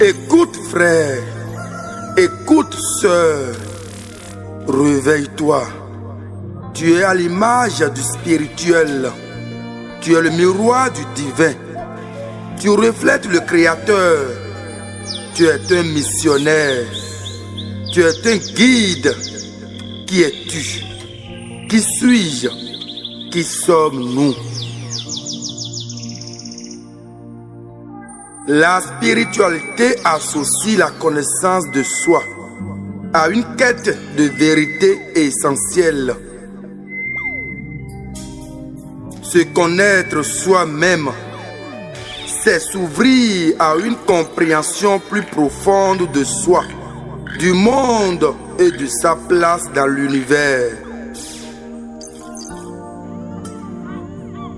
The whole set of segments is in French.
Écoute frère, écoute sœur, réveille-toi. Tu es à l'image du spirituel. Tu es le miroir du divin. Tu reflètes le Créateur. Tu es un missionnaire. Tu es un guide. Qui es-tu? Qui suis-je? Qui sommes-nous? La spiritualité associe la connaissance de soi à une quête de vérité essentielle. Se connaître soi-même, c'est s'ouvrir à une compréhension plus profonde de soi, du monde et de sa place dans l'univers.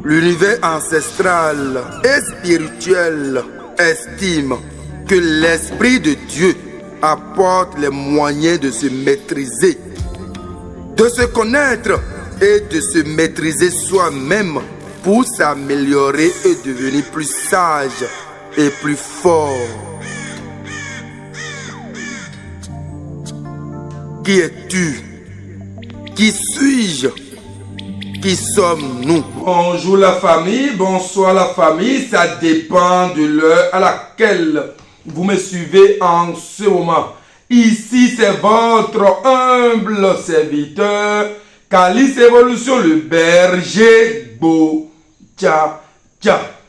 L'univers ancestral et spirituel estime que l'Esprit de Dieu apporte les moyens de se maîtriser, de se connaître et de se maîtriser soi-même pour s'améliorer et devenir plus sage et plus fort. Qui es-tu? Qui suis-je? Qui sommes-nous? Bonjour la famille, bonsoir la famille, ça dépend de l'heure à laquelle vous me suivez en ce moment. Ici c'est votre humble serviteur, Calice Evolution, le berger Tcha.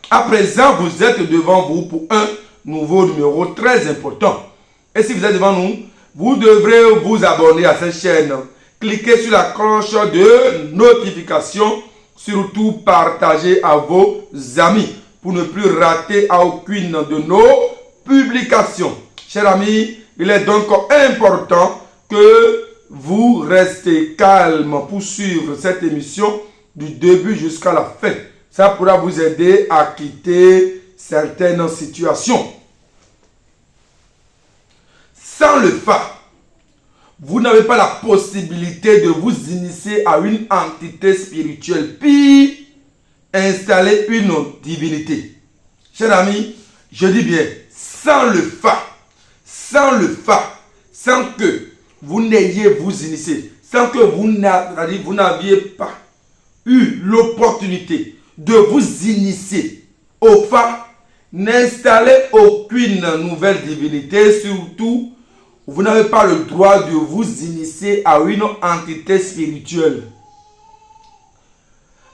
À présent, vous êtes devant vous pour un nouveau numéro très important. Et si vous êtes devant nous, vous devrez vous abonner à cette chaîne. Cliquez sur la cloche de notification, surtout partagez à vos amis pour ne plus rater aucune de nos publications. Chers amis, il est donc important que vous restez calme pour suivre cette émission du début jusqu'à la fin. Ça pourra vous aider à quitter certaines situations. Sans le fa, vous n'avez pas la possibilité de vous initier à une entité spirituelle, puis installer une divinité. Chers amis, je dis bien, sans le fa, sans que vous n'ayez vous initié, sans que vous n'aviez pas eu l'opportunité de vous initier au fa, n'installez aucune nouvelle divinité, surtout vous n'avez pas le droit de vous initier à une entité spirituelle.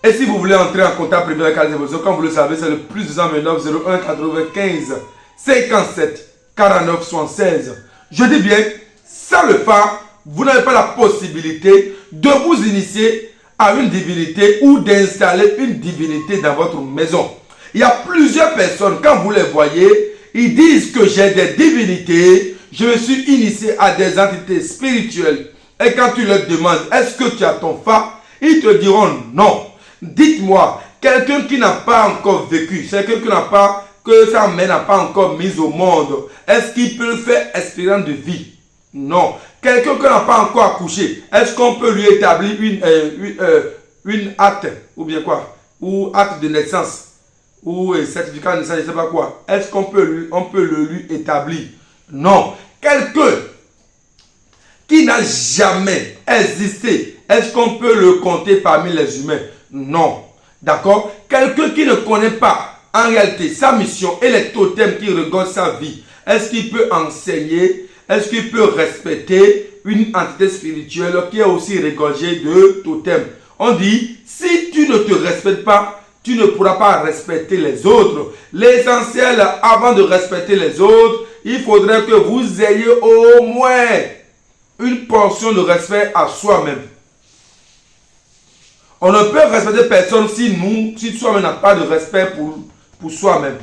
Et si vous voulez entrer en contact privé avec Calice Evolution, comme vous le savez, c'est le plus 229 01 95 57 49 76. Je dis bien, sans le fa, vous n'avez pas la possibilité de vous initier à une divinité ou d'installer une divinité dans votre maison. Il y a plusieurs personnes, quand vous les voyez, ils disent que j'ai des divinités. Je me suis initié à des entités spirituelles. Et quand tu leur demandes, est-ce que tu as ton fa? Ils te diront non. Dites-moi, quelqu'un qui n'a pas encore vécu, quelqu'un qui n'a pas, que sa mère n'a pas encore mis au monde, est-ce qu'il peut faire expérience de vie? Non. Quelqu'un qui n'a pas encore accouché, est-ce qu'on peut lui établir une acte, ou bien quoi? Ou acte de naissance, ou certificat de naissance, je ne sais pas quoi. Est-ce qu'on peut le lui établir? Non. Quelqu'un qui n'a jamais existé, est-ce qu'on peut le compter parmi les humains? Non. D'accord? Quelqu'un qui ne connaît pas en réalité sa mission et les totems qui regardent sa vie, est-ce qu'il peut enseigner? Est-ce qu'il peut respecter une entité spirituelle qui est aussi regorgée de totems? On dit, si tu ne te respectes pas, tu ne pourras pas respecter les autres. L'essentiel, avant de respecter les autres, il faudrait que vous ayez au moins une portion de respect à soi-même. On ne peut respecter personne si soi-même n'a pas de respect pour soi-même.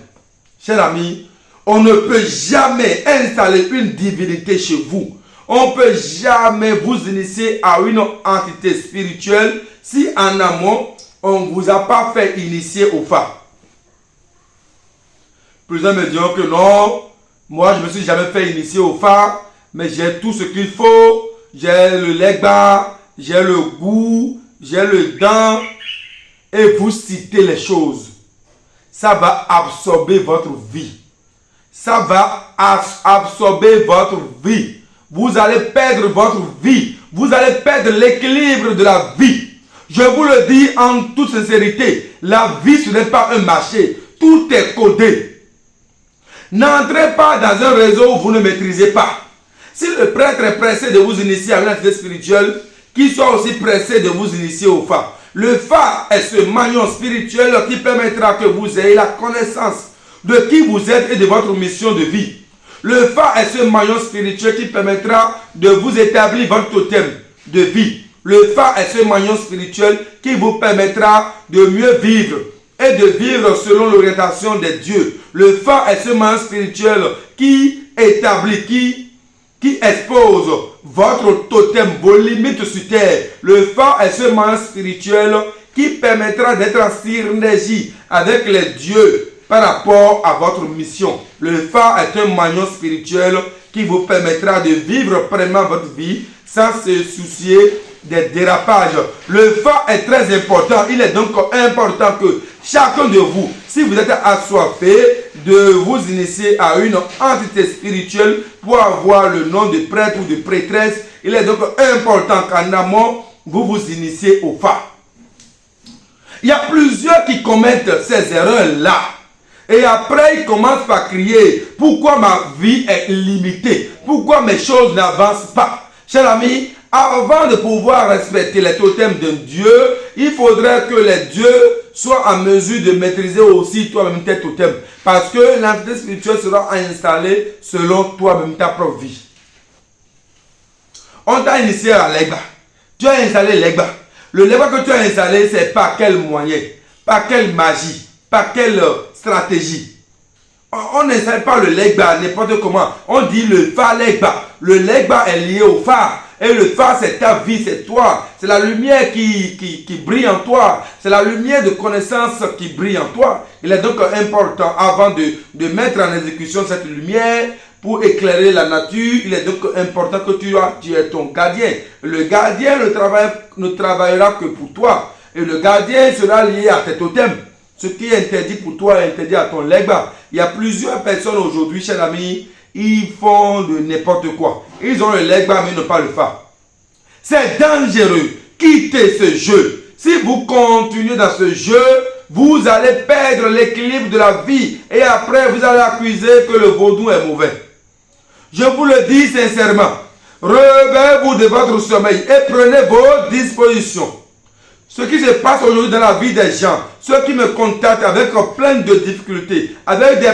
Chers amis, on ne peut jamais installer une divinité chez vous. On ne peut jamais vous initier à une entité spirituelle si en amont, on ne vous a pas fait initier au fa. Plusieurs me diront que non, moi je ne me suis jamais fait initier au fa, mais j'ai tout ce qu'il faut. J'ai le legba, j'ai le goût, j'ai le dent. Et vous citez les choses. Ça va absorber votre vie. ça va absorber votre vie. Vous allez perdre votre vie. Vous allez perdre l'équilibre de la vie. Je vous le dis en toute sincérité, la vie ce n'est pas un marché. Tout est codé. N'entrez pas dans un réseau où vous ne maîtrisez pas. Si le prêtre est pressé de vous initier à une activité spirituelle, qu'il soit aussi pressé de vous initier au phare. Le phare est ce maillon spirituel qui permettra que vous ayez la connaissance de qui vous êtes et de votre mission de vie. Le phare est ce maillon spirituel qui permettra de vous établir votre totem de vie. Le phare est ce maillon spirituel qui vous permettra de mieux vivre et de vivre selon l'orientation des dieux. Le phare est ce maillon spirituel qui établit, qui expose votre totem, vos limites sur terre. Le phare est ce maillon spirituel qui permettra d'être en synergie avec les dieux par rapport à votre mission. Le phare est un maillon spirituel qui vous permettra de vivre pleinement votre vie sans se soucier des dérapages. Le phare est très important. Il est donc important que chacun de vous, si vous êtes assoiffé, de vous initier à une entité spirituelle pour avoir le nom de prêtre ou de prêtresse. Il est donc important qu'en amont, vous vous initiez au phare. Il y a plusieurs qui commettent ces erreurs-là. Et après, ils commencent par crier, pourquoi ma vie est limitée? Pourquoi mes choses n'avancent pas? Chers amis, avant de pouvoir respecter les totems d'un Dieu, il faudrait que les dieux soient en mesure de maîtriser aussi toi-même tes totems. Parce que l'entité spirituelle sera installée selon toi-même ta propre vie. On t'a initié à l'Egba. Tu as installé l'Egba. Le Legba que tu as installé, c'est par quel moyen, par quelle magie, par quelle stratégie. On n'installe pas le Legba n'importe comment. On dit le phare Legba. Le Legba est lié au phare. Et le phare, c'est ta vie, c'est toi. C'est la lumière qui brille en toi. C'est la lumière de connaissance qui brille en toi. Il est donc important, avant de mettre en exécution cette lumière pour éclairer la nature, il est donc important que tu es ton gardien. Le gardien ne travaillera que pour toi. Et le gardien sera lié à tes totems. Ce qui est interdit pour toi est interdit à ton Legba. Il y a plusieurs personnes aujourd'hui, chers amis, ils font de n'importe quoi. Ils ont le Legba, mais ils n'ont pas le phare. C'est dangereux. Quittez ce jeu. Si vous continuez dans ce jeu, vous allez perdre l'équilibre de la vie. Et après, vous allez accuser que le vaudou est mauvais. Je vous le dis sincèrement. Réveillez-vous de votre sommeil et prenez vos dispositions. Ce qui se passe aujourd'hui dans la vie des gens, ceux qui me contactent avec plein de difficultés, avec des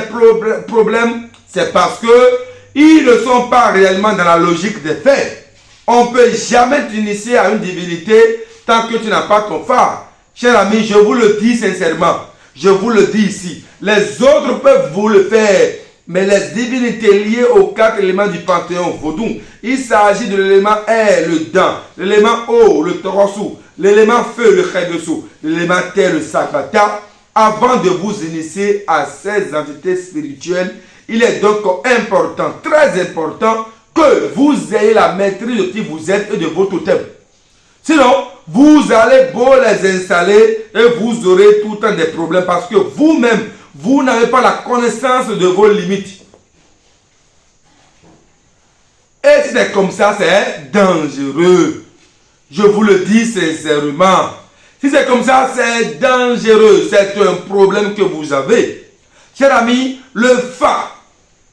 problèmes, c'est parce qu'ils ne sont pas réellement dans la logique des faits. On ne peut jamais t'initier à une divinité tant que tu n'as pas ton phare. Chers amis, je vous le dis sincèrement, je vous le dis ici, les autres peuvent vous le faire, mais les divinités liées aux 4 éléments du panthéon vaudou, il s'agit de l'élément air, le dent, l'élément eau, le torosu, l'élément feu, le khaïdessou, l'élément terre, le sagbata. Avant de vous initier à ces entités spirituelles, il est donc important, très important, que vous ayez la maîtrise de qui vous êtes et de vos totems. Sinon, vous allez beau les installer et vous aurez tout le temps des problèmes parce que vous-même, vous n'avez pas la connaissance de vos limites. Et si c'est comme ça, c'est dangereux. Je vous le dis sincèrement. Si c'est comme ça, c'est dangereux. C'est un problème que vous avez. Chers amis, le phare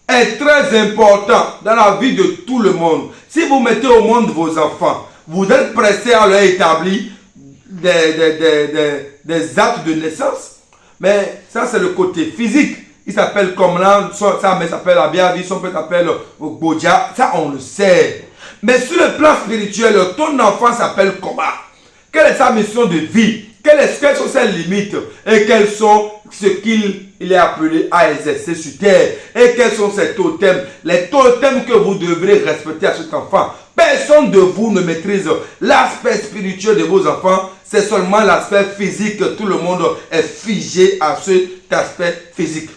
est très important dans la vie de tout le monde. Si vous mettez au monde vos enfants, vous êtes pressé à leur établir des actes de naissance. Mais ça, c'est le côté physique. Il s'appelle comme là, sa mère s'appelle Abiavi, son père s'appelle Bodja. Ça, on le sait. Mais sur le plan spirituel, ton enfant s'appelle comment? Quelle est sa mission de vie? Quelles sont ses limites? Et quels sont ce qu'il est appelé à exercer sur terre? Et quels sont ses totems? Les totems que vous devrez respecter à cet enfant. Personne de vous ne maîtrise l'aspect spirituel de vos enfants. C'est seulement l'aspect physique. Tout le monde est figé à cet aspect physique.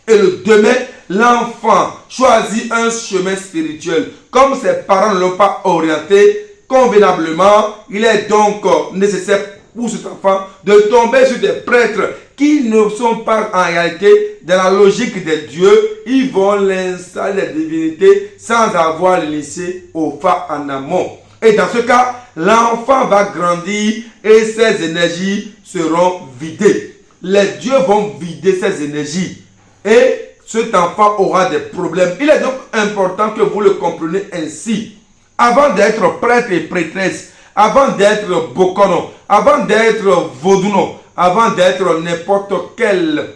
Et le demain, l'enfant choisit un chemin spirituel. Comme ses parents ne l'ont pas orienté convenablement, il est donc nécessaire pour cet enfant de tomber sur des prêtres qui ne sont pas en réalité dans la logique des dieux. Ils vont l'installer des divinités sans avoir laissé au fa en amont. Et dans ce cas, l'enfant va grandir et ses énergies seront vidées. Les dieux vont vider ses énergies et cet enfant aura des problèmes. Il est donc important que vous le compreniez ainsi. Avant d'être prêtre et prêtresse, avant d'être bokono, avant d'être vaudouno, avant d'être n'importe quelle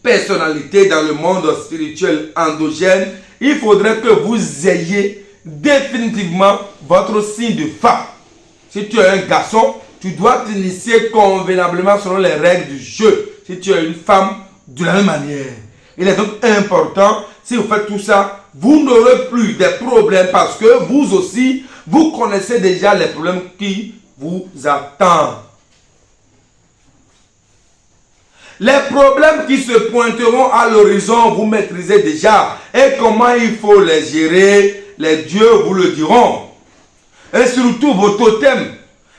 personnalité dans le monde spirituel endogène, il faudrait que vous ayez définitivement votre signe de femme. Si tu es un garçon, tu dois t'initier convenablement selon les règles du jeu. Si tu es une femme, de la même manière. Il est donc important, si vous faites tout ça, vous n'aurez plus de problèmes parce que vous aussi, vous connaissez déjà les problèmes qui vous attendent. Les problèmes qui se pointeront à l'horizon, vous maîtrisez déjà. Et comment il faut les gérer, les dieux vous le diront. Et surtout vos totems.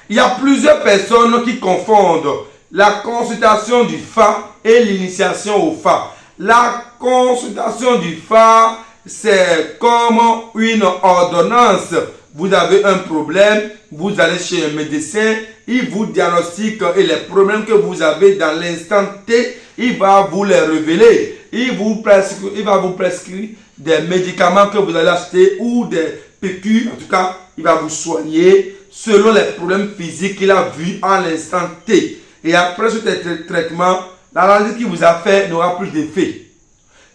Il y a plusieurs personnes qui confondent la consultation du Fa et l'initiation au Fa. La consultation du Fa, c'est comme une ordonnance. Vous avez un problème, vous allez chez un médecin, il vous diagnostique et les problèmes que vous avez dans l'instant T, il va vous les révéler. Il va vous prescrire des médicaments que vous allez acheter ou des PQ. En tout cas, il va vous soigner selon les problèmes physiques qu'il a vus en l'instant T. Et après ce traitement, l'analyse qu'il vous a fait n'aura plus d'effet.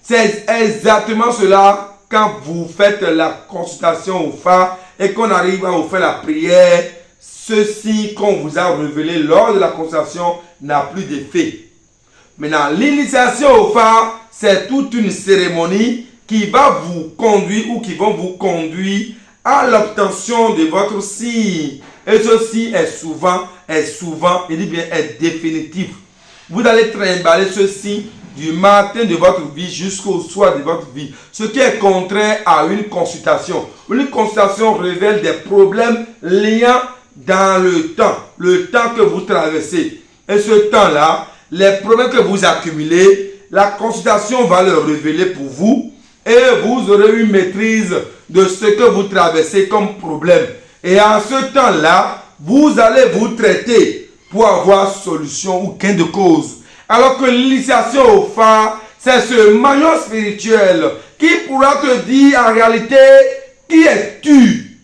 C'est exactement cela quand vous faites la consultation au Fa et qu'on arrive à vous faire la prière. Ceci qu'on vous a révélé lors de la consultation n'a plus d'effet. Maintenant, l'initiation au Fa, c'est toute une cérémonie qui va vous conduire ou qui vont vous conduire à l'obtention de votre signe. Et ceci est souvent, il dit bien, est définitif. Vous allez trimballer ceci du matin de votre vie jusqu'au soir de votre vie. Ce qui est contraire à une consultation. Une consultation révèle des problèmes liant dans le temps que vous traversez. Et ce temps-là, les problèmes que vous accumulez, la consultation va le révéler pour vous et vous aurez une maîtrise de ce que vous traversez comme problème. Et en ce temps-là, vous allez vous traiter pour avoir solution ou gain de cause. Alors que l'initiation au Fa, c'est ce maillon spirituel qui pourra te dire en réalité qui es-tu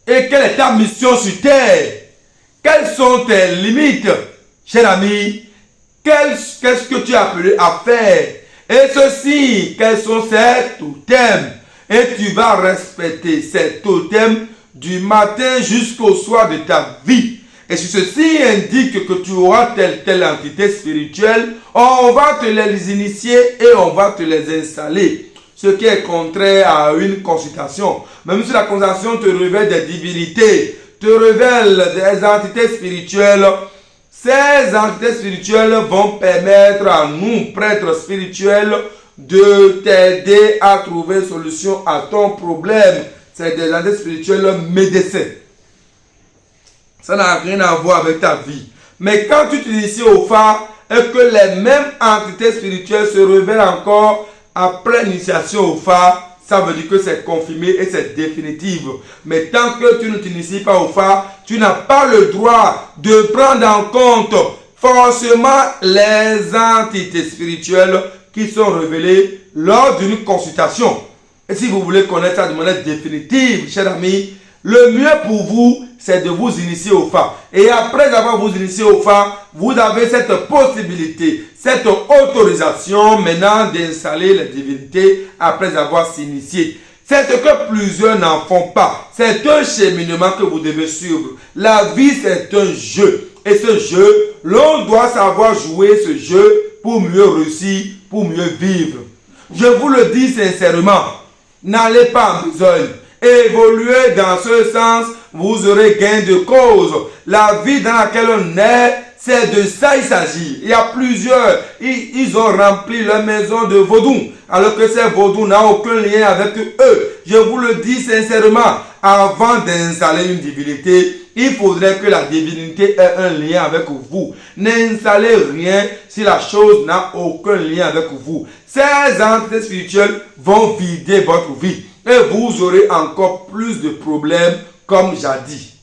et quelle est ta mission sur terre. Quelles sont tes limites, cher ami? Qu'est-ce que tu es appelé à faire? Et ceci, quels sont ces totems? Et tu vas respecter ces totems du matin jusqu'au soir de ta vie. Et si ceci indique que tu auras telle entité spirituelle, on va te les initier et on va te les installer. Ce qui est contraire à une consultation. Même si la consultation te révèle des divinités, te révèle des entités spirituelles, ces entités spirituelles vont permettre à nous, prêtres spirituels, de t'aider à trouver une solution à ton problème. C'est des entités spirituelles médecins. Ça n'a rien à voir avec ta vie. Mais quand tu t'inities au Fa et que les mêmes entités spirituelles se révèlent encore après l'initiation au Fa, ça veut dire que c'est confirmé et c'est définitif. Mais tant que tu ne t'inities pas au Fa, tu n'as pas le droit de prendre en compte forcément les entités spirituelles qui sont révélées lors d'une consultation. Et si vous voulez connaître ça de manière définitive, chers amis, le mieux pour vous, c'est de vous initier au Fa. Et après avoir vous initié au Fa, vous avez cette possibilité, cette autorisation maintenant d'installer les divinités après avoir s'initié. C'est ce que plusieurs n'en font pas. C'est un cheminement que vous devez suivre. La vie, c'est un jeu. Et ce jeu, l'on doit savoir jouer ce jeu pour mieux réussir, pour mieux vivre. Je vous le dis sincèrement, n'allez pas en besogne. Évoluez dans ce sens, vous aurez gain de cause. La vie dans laquelle on est, c'est de ça il s'agit. Il y a plusieurs, ils ont rempli leur maison de vaudou, alors que ces vaudous n'ont aucun lien avec eux. Je vous le dis sincèrement, avant d'installer une divinité, Il faudrait que la divinité ait un lien avec vous. N'installez rien si la chose n'a aucun lien avec vous. Ces entités spirituelles vont vider votre vie et vous aurez encore plus de problèmes comme jadis.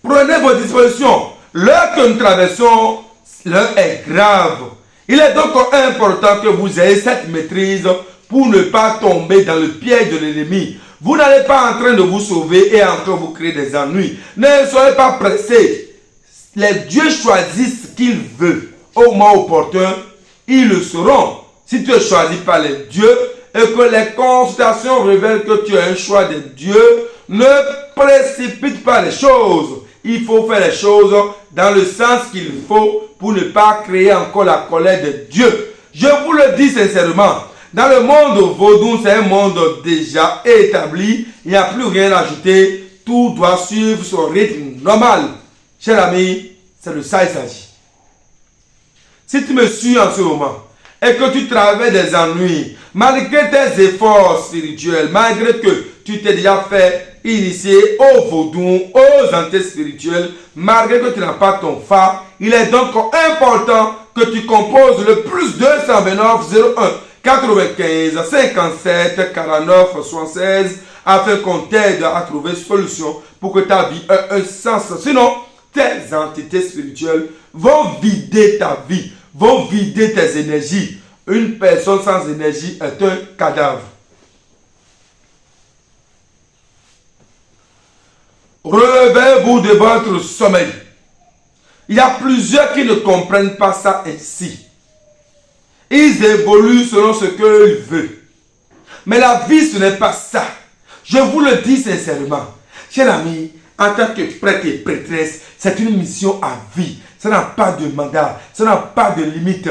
Prenez vos dispositions. L'heure que nous traversons, l'heure est grave. Il est donc important que vous ayez cette maîtrise pour ne pas tomber dans le piège de l'ennemi. Vous n'allez pas en train de vous sauver et encore vous créer des ennuis. Ne soyez pas pressés. Les dieux choisissent ce qu'ils veulent. Au moment opportun, ils le sauront. Si tu es choisi par les dieux et que les consultations révèlent que tu as un choix des dieux, ne précipite pas les choses. Il faut faire les choses dans le sens qu'il faut pour ne pas créer encore la colère de Dieu. Je vous le dis sincèrement, dans le monde vaudou, c'est un monde déjà établi. Il n'y a plus rien à ajouter. Tout doit suivre son rythme normal. Cher ami, c'est de ça qu'il s'agit. Si tu me suis en ce moment et que tu traverses des ennuis, malgré tes efforts spirituels, malgré que tu t'es déjà fait initier au vaudou, aux entités spirituelles, malgré que tu n'as pas ton phare, il est donc important que tu composes le plus 229 01 95 57 49 76 afin qu'on t'aide à trouver solution pour que ta vie ait un sens. Sinon, tes entités spirituelles vont vider ta vie, vont vider tes énergies. Une personne sans énergie est un cadavre. Relevez-vous de votre sommeil. Il y a plusieurs qui ne comprennent pas ça ainsi. Ils évoluent selon ce qu'ils veulent. Mais la vie, ce n'est pas ça. Je vous le dis sincèrement. Cher ami, en tant que prêtre et prêtresse, c'est une mission à vie. Ça n'a pas de mandat, ça n'a pas de limite.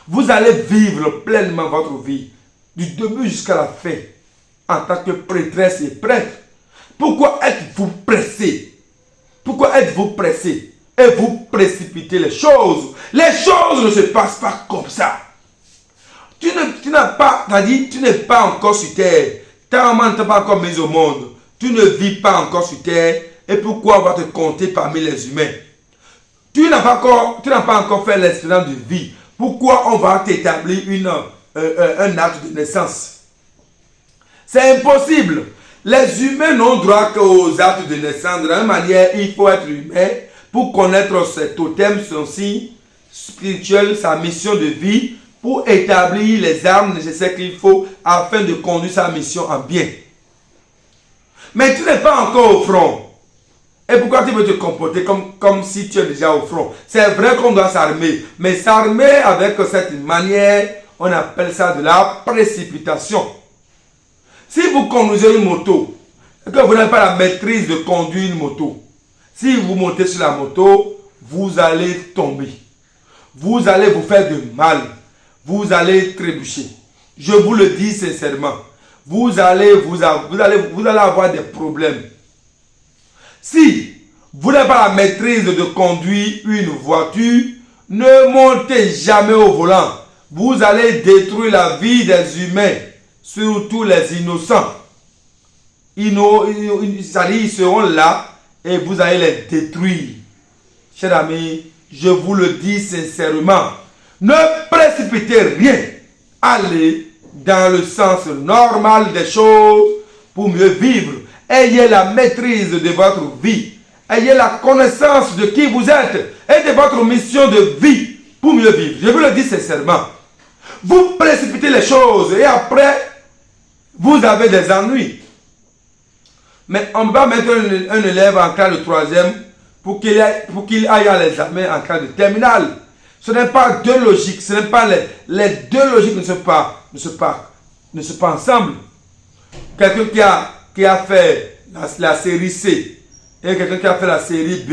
Vous allez vivre pleinement votre vie, du début jusqu'à la fin, en tant que prêtresse et prêtre. Pourquoi êtes-vous pressé? Pourquoi êtes-vous pressé? Et vous précipitez les choses. Les choses ne se passent pas comme ça. Tu n'es pas encore sur terre. Ta maman ne t'a pas encore mis au monde. Tu ne vis pas encore sur terre. Et pourquoi on va te compter parmi les humains? Tu n'as pas encore fait l'expérience de vie. Pourquoi on va t'établir un acte de naissance? C'est impossible. Les humains n'ont droit qu'aux actes de naissance. De la même manière, il faut être humain pour connaître ses totems, son signe spirituel, sa mission de vie, pour établir les armes nécessaires qu'il faut afin de conduire sa mission en bien. Mais tu n'es pas encore au front. Et pourquoi tu veux te comporter comme si tu es déjà au front? C'est vrai qu'on doit s'armer, mais s'armer avec cette manière, on appelle ça de la précipitation. Si vous conduisez une moto et que vous n'avez pas la maîtrise de conduire une moto, si vous montez sur la moto, vous allez tomber. Vous allez vous faire de mal. Vous allez trébucher. Je vous le dis sincèrement. Vous allez avoir des problèmes. Si vous n'avez pas la maîtrise de conduire une voiture, ne montez jamais au volant. Vous allez détruire la vie des humains, surtout les innocents. Ils seront là et vous allez les détruire. Chers amis, je vous le dis sincèrement, ne précipitez rien. Allez dans le sens normal des choses pour mieux vivre. Ayez la maîtrise de votre vie. Ayez la connaissance de qui vous êtes et de votre mission de vie pour mieux vivre. Je vous le dis sincèrement. Vous précipitez les choses et après, vous avez des ennuis. Mais on va mettre un élève en classe de troisième pour qu'il aille à l'examen en classe de terminale. Ce n'est pas deux logiques. Ce n'est pas les deux logiques ne sont pas ensemble. Quelqu'un qui a fait la série C et quelqu'un qui a fait la série B,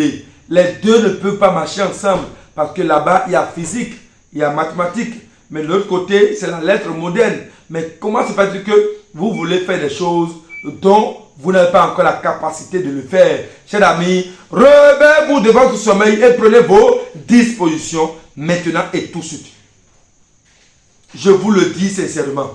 les deux ne peuvent pas marcher ensemble parce que là-bas, il y a physique, il y a mathématiques, mais de l'autre côté, c'est la lettre moderne. Mais comment se fait-il que vous voulez faire des choses dont vous n'avez pas encore la capacité de le faire? Chers amis, réveillez-vous de votre sommeil et prenez vos dispositions maintenant et tout de suite. Je vous le dis sincèrement.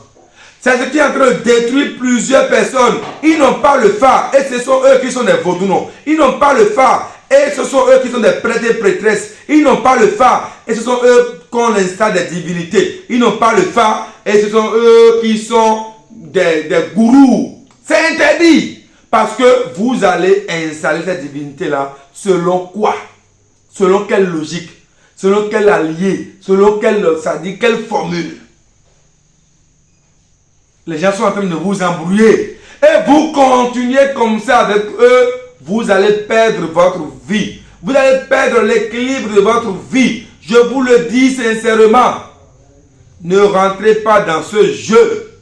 C'est ce qui est en train de détruire plusieurs personnes. Ils n'ont pas le phare et ce sont eux qui sont des vaudous. Ils n'ont pas le phare et ce sont eux qui sont des prêtres et prêtresses. Ils n'ont pas le phare et ce sont eux qu'on installe des divinités. Ils n'ont pas le phare et ce sont eux qui sont des gourous. C'est interdit parce que vous allez installer cette divinité-là selon quoi? Selon quelle logique? Selon quel allié? Selon quelle formule? Les gens sont en train de vous embrouiller. Et vous continuez comme ça avec eux, vous allez perdre votre vie. Vous allez perdre l'équilibre de votre vie. Je vous le dis sincèrement. Ne rentrez pas dans ce jeu.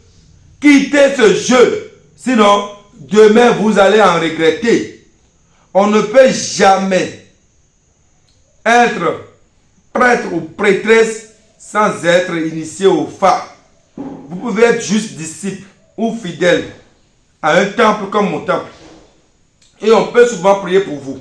Quittez ce jeu. Sinon, demain, vous allez en regretter. On ne peut jamais être prêtre ou prêtresse sans être initié au phare. Vous pouvez être juste disciple ou fidèle à un temple comme mon temple. Et on peut souvent prier pour vous.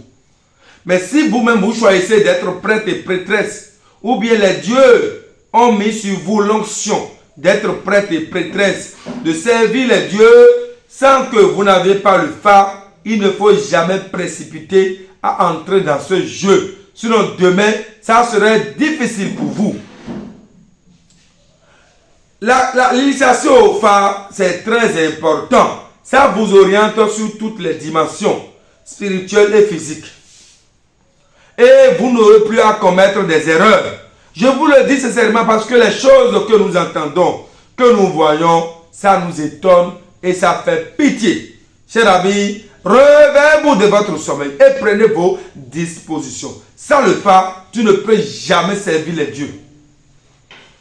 Mais si vous-même vous choisissez d'être prêtre et prêtresse, ou bien les dieux ont mis sur vous l'onction d'être prêtre et prêtresse, de servir les dieux sans que vous n'avez pas le phare, il ne faut jamais précipiter à entrer dans ce jeu. Sinon demain, ça serait difficile pour vous. L'initiation au phare, c'est très important. Ça vous oriente sur toutes les dimensions, spirituelles et physiques. Et vous n'aurez plus à commettre des erreurs. Je vous le dis sincèrement parce que les choses que nous entendons, que nous voyons, ça nous étonne et ça fait pitié. Chers amis, réveillez-vous de votre sommeil et prenez vos dispositions. Sans le phare, tu ne peux jamais servir les dieux.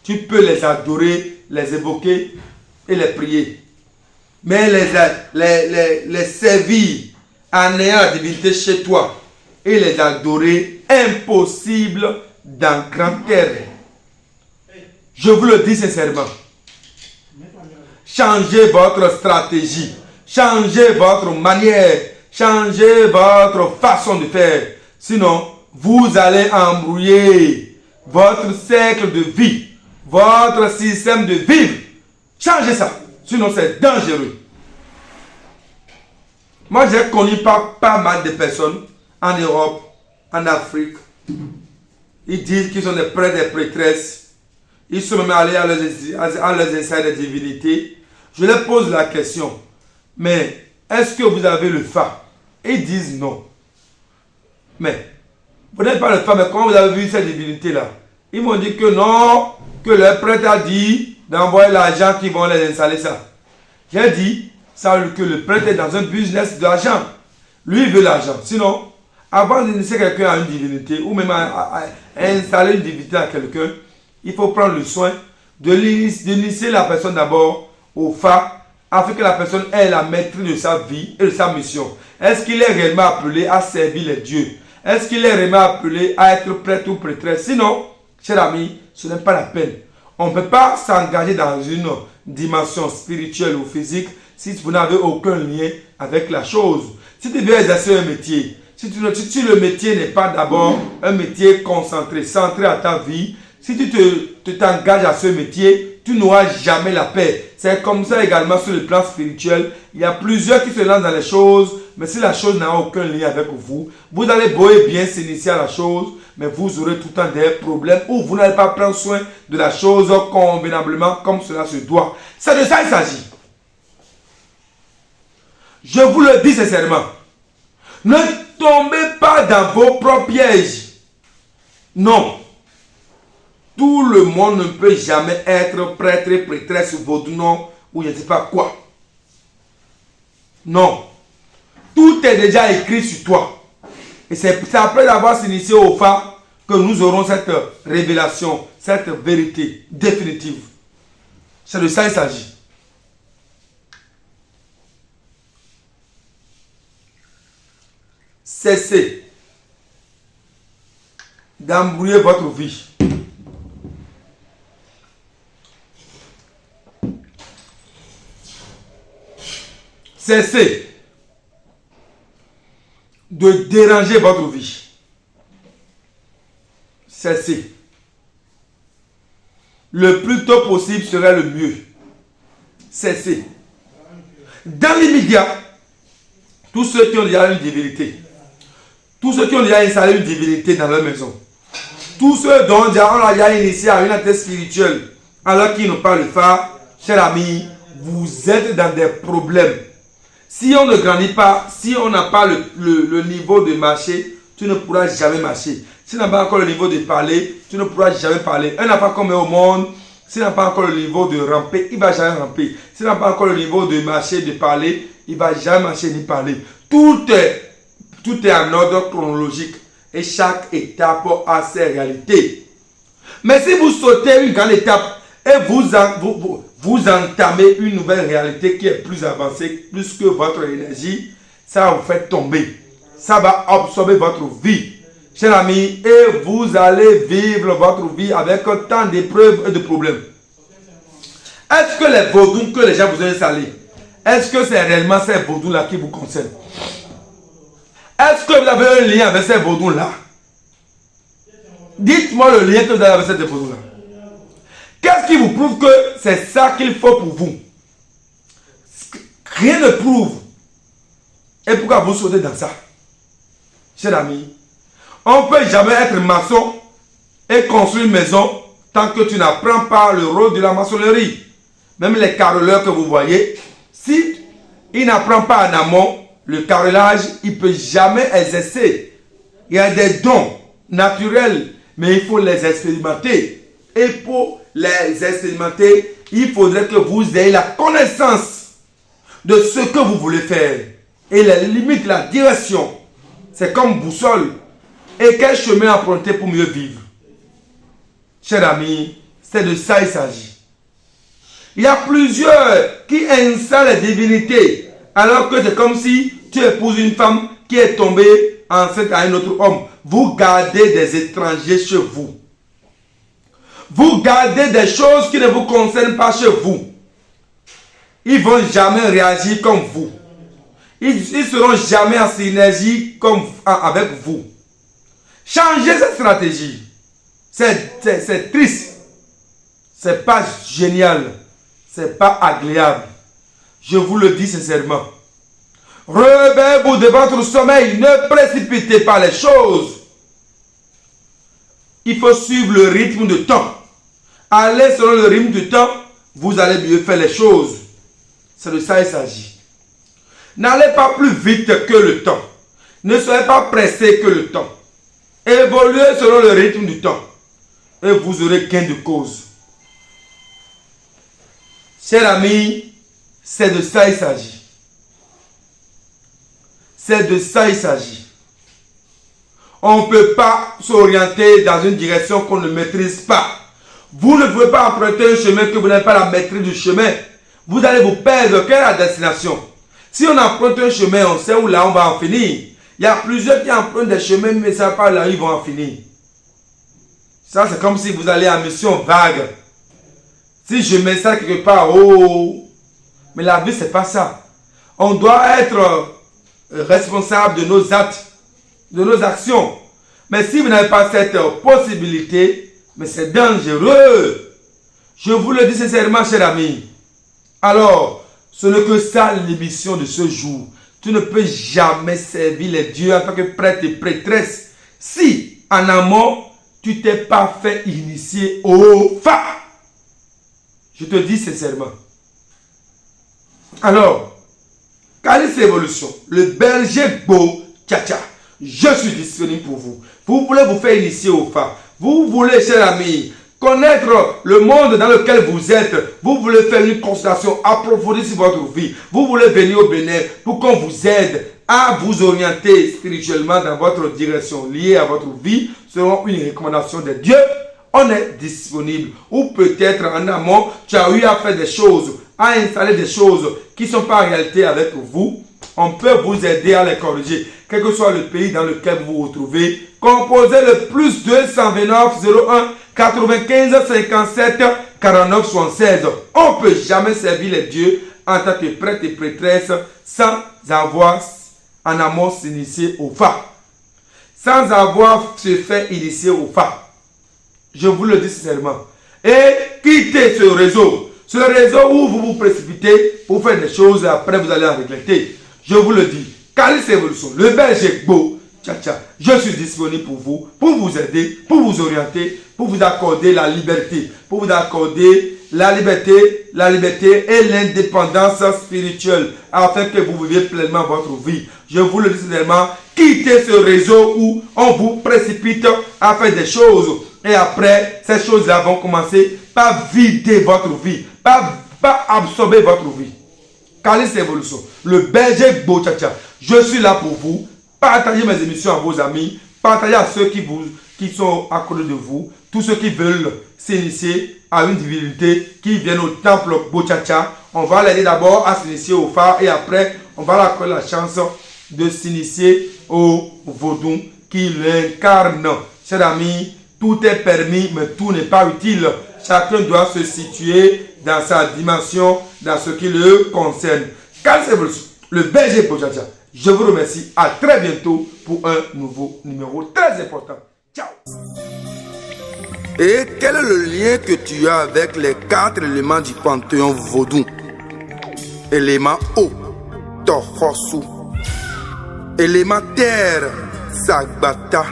Tu peux les adorer, les évoquer et les prier. Mais les servir en ayant la divinité chez toi et les adorer, impossible dans grand terre. Je vous le dis sincèrement. Changez votre stratégie, changez votre manière, changez votre façon de faire. Sinon, vous allez embrouiller votre cercle de vie, votre système de vivre. Changez ça, sinon c'est dangereux. Moi, j'ai connu pas mal de personnes en Europe, en Afrique. Ils disent qu'ils sont des prêtres et des prêtresses. Ils sont même allés à leurs insights de divinité. Je leur pose la question, mais est-ce que vous avez le phare? Ils disent non. Mais, vous n'avez pas le phare, mais comment vous avez vu cette divinité-là? Ils m'ont dit que non, que le prêtre a dit d'envoyer l'argent qui vont les installer ça. J'ai dit que le prêtre est dans un business d'argent. Lui, il veut l'argent. Sinon, avant d'initier quelqu'un à une divinité, ou même à installer une divinité à quelqu'un, il faut prendre le soin d'initier la personne d'abord au phare, afin que la personne ait la maîtrise de sa vie et de sa mission. Est-ce qu'il est réellement appelé à servir les dieux? Est-ce qu'il est réellement appelé à être prêtre ou prêtresse? Sinon, cher ami, ce n'est pas la peine. On ne peut pas s'engager dans une dimension spirituelle ou physique si vous n'avez aucun lien avec la chose. Si tu veux exercer un métier, si le métier n'est pas d'abord un métier concentré, centré à ta vie, si tu t'engages à ce métier, tu n'auras jamais la paix. C'est comme ça également sur le plan spirituel. Il y a plusieurs qui se lancent dans les choses, mais si la chose n'a aucun lien avec vous, vous allez beau et bien s'initier à la chose, mais vous aurez tout le temps des problèmes ou vous n'allez pas prendre soin de la chose convenablement comme cela se doit. C'est de ça qu'il s'agit. Je vous le dis sincèrement. Ne tombez pas dans vos propres pièges. Non. Tout le monde ne peut jamais être prêtre et prêtresse ou vaudou ou je ne sais pas quoi. Non. Tout est déjà écrit sur toi. Et c'est après avoir s'initié au phare que nous aurons cette révélation, cette vérité définitive. C'est de ça qu'il s'agit. Cessez d'embrouiller votre vie. Cessez de déranger votre vie. Cessez. Le plus tôt possible serait le mieux. cesser. Dans l'immédiat, tous ceux qui ont déjà une divinité, tous ceux qui ont déjà installé une divinité dans leur maison, tous ceux dont on a déjà initié à une atteinte spirituelle, alors qu'ils n'ont pas le phare, chers amis, vous êtes dans des problèmes. Si on ne grandit pas, si on n'a pas le niveau de marcher, tu ne pourras jamais marcher. Si tu n'as pas encore le niveau de parler, tu ne pourras jamais parler. Un enfant comme au monde, s'il n'a pas encore le niveau de ramper, il ne va jamais ramper. S'il n'a pas encore le niveau de marcher, de parler, il ne va jamais marcher ni parler. Tout est en ordre chronologique et chaque étape a ses réalités. Mais si vous sautez une grande étape et vous entamez une nouvelle réalité qui est plus avancée, plus que votre énergie, ça va vous faire tomber. Ça va absorber votre vie, chers amis, et vous allez vivre votre vie avec tant d'épreuves et de problèmes. Est-ce que les vaudous que les gens vous ont installés, est-ce que c'est réellement ces vaudous-là qui vous concernent? Est-ce que vous avez un lien avec ces vaudous-là? Dites-moi le lien que vous avez avec ces vaudous-là. Qu'est-ce qui vous prouve que c'est ça qu'il faut pour vous? Rien ne prouve. Et pourquoi vous sautez dans ça? Chers amis, on ne peut jamais être maçon et construire une maison tant que tu n'apprends pas le rôle de la maçonnerie. Même les carreleurs que vous voyez, si il n'apprend pas en amont le carrelage, il ne peut jamais exercer. Il y a des dons naturels, mais il faut les expérimenter. Et pour les expérimenter, il faudrait que vous ayez la connaissance de ce que vous voulez faire. Et les limites, la direction. C'est comme boussole. Et quel chemin emprunter pour mieux vivre? Chers amis, c'est de ça il s'agit. Il y a plusieurs qui installent les divinités, alors que c'est comme si tu épouses une femme qui est tombée enceinte à un autre homme. Vous gardez des étrangers chez vous. Vous gardez des choses qui ne vous concernent pas chez vous. Ils ne vont jamais réagir comme vous. Ils ne seront jamais en synergie avec vous. Changez cette stratégie. C'est triste. C'est pas génial. C'est pas agréable. Je vous le dis sincèrement. Réveillez-vous de votre sommeil. Ne précipitez pas les choses. Il faut suivre le rythme de temps. Allez selon le rythme du temps, vous allez mieux faire les choses. C'est de ça qu'il s'agit. N'allez pas plus vite que le temps. Ne soyez pas pressé que le temps. Évoluez selon le rythme du temps. Et vous aurez gain de cause. Chers amis, c'est de ça qu'il s'agit. C'est de ça qu'il s'agit. On ne peut pas s'orienter dans une direction qu'on ne maîtrise pas. Vous ne pouvez pas emprunter un chemin que vous n'avez pas la maîtrise du chemin. Vous allez vous perdre. Quelle est la destination? Si on emprunte un chemin, on sait où là on va en finir. Il y a plusieurs qui empruntent des chemins, mais ça ne savent pas là où ils vont en finir. Ça, c'est comme si vous allez en mission vague. Si je mets ça quelque part, oh. Mais la vie, ce n'est pas ça. On doit être responsable de nos actes, de nos actions. Mais si vous n'avez pas cette possibilité, mais c'est dangereux. Je vous le dis sincèrement, chers amis. Alors, ce n'est que ça l'émission de ce jour. Tu ne peux jamais servir les dieux en tant que prêtre et prêtresse si, en amont, tu ne t'es pas fait initier au phare. Je te dis sincèrement. Alors, Calis Évolution, le berger beau tcha-tcha, je suis disponible pour vous. Vous voulez vous faire initier au phare. Vous voulez, chers amis, connaître le monde dans lequel vous êtes. Vous voulez faire une consultation approfondie sur votre vie. Vous voulez venir au Bénin pour qu'on vous aide à vous orienter spirituellement dans votre direction liée à votre vie selon une recommandation de Dieu. On est disponible. Ou peut-être en amont, tu as eu à faire des choses, à installer des choses qui ne sont pas en réalité avec vous. On peut vous aider à les corriger. Quel que soit le pays dans lequel vous vous retrouvez, composez le plus 229 01 95 57 49 76. On ne peut jamais servir les dieux en tant que prêtre et prêtresse sans avoir en amont s'initier au phare. Sans avoir se fait initier au phare. Je vous le dis sincèrement. Et quittez ce réseau. C'est le réseau où vous vous précipitez pour faire des choses et après vous allez en regretter. Je vous le dis, Calice Evolution, le berger Gbo, je suis disponible pour vous aider, pour vous orienter, pour vous accorder la liberté, pour vous accorder la liberté et l'indépendance spirituelle afin que vous viviez pleinement votre vie. Je vous le dis sincèrement, quittez ce réseau où on vous précipite à faire des choses et après, ces choses-là vont commencer par vider votre vie, par absorber votre vie. Calice Evolution, le berger Gbo, je suis là pour vous. Partagez mes émissions à vos amis, partagez à ceux qui sont à côté de vous, tous ceux qui veulent s'initier à une divinité, qui viennent au temple Gbo. On va l'aider d'abord à s'initier au phare et après, on va leur accorder la chance de s'initier au vaudou qui l'incarne. Chers amis, tout est permis, mais tout n'est pas utile. Chacun doit se situer dans sa dimension, dans ce qui le concerne. Calice Evolution, le berger Gbo. Je vous remercie. À très bientôt pour un nouveau numéro très important. Ciao. Et quel est le lien que tu as avec les 4 éléments du panthéon vaudou? Élément eau, Tohosu. Élément terre, Sagbata.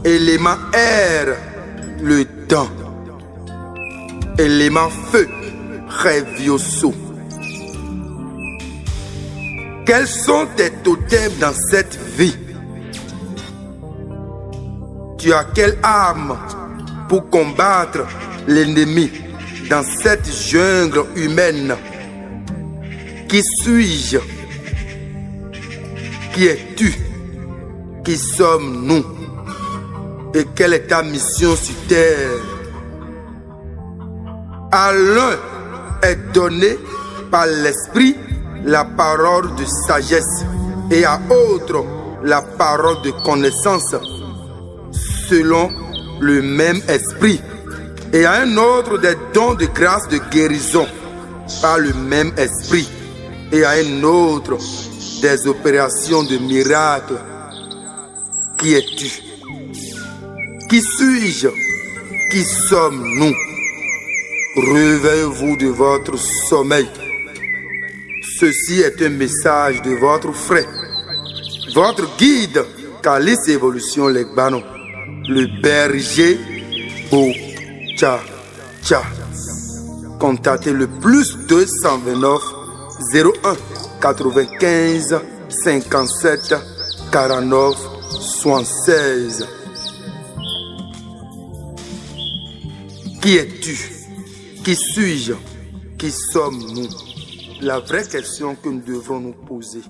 Élément air, le dent. Élément feu, Revioso. Quels sont tes totems dans cette vie? Tu as quelle arme pour combattre l'ennemi dans cette jungle humaine? Qui suis-je? Qui es-tu? Qui sommes-nous? Et quelle est ta mission sur terre? À l'un est donné par l'esprit la parole de sagesse et à autre la parole de connaissance selon le même esprit et à un autre des dons de grâce de guérison par le même esprit et à un autre des opérations de miracles. Qui es-tu? Qui suis-je? Qui sommes-nous? Réveillez-vous de votre sommeil. Ceci est un message de votre frère, votre guide, Calice Evolution Legbano, le berger Gbo. Contactez le plus 229 01 95 57 49 76. Qui es-tu? Qui suis-je? Qui sommes-nous? La vraie question que nous devrons nous poser.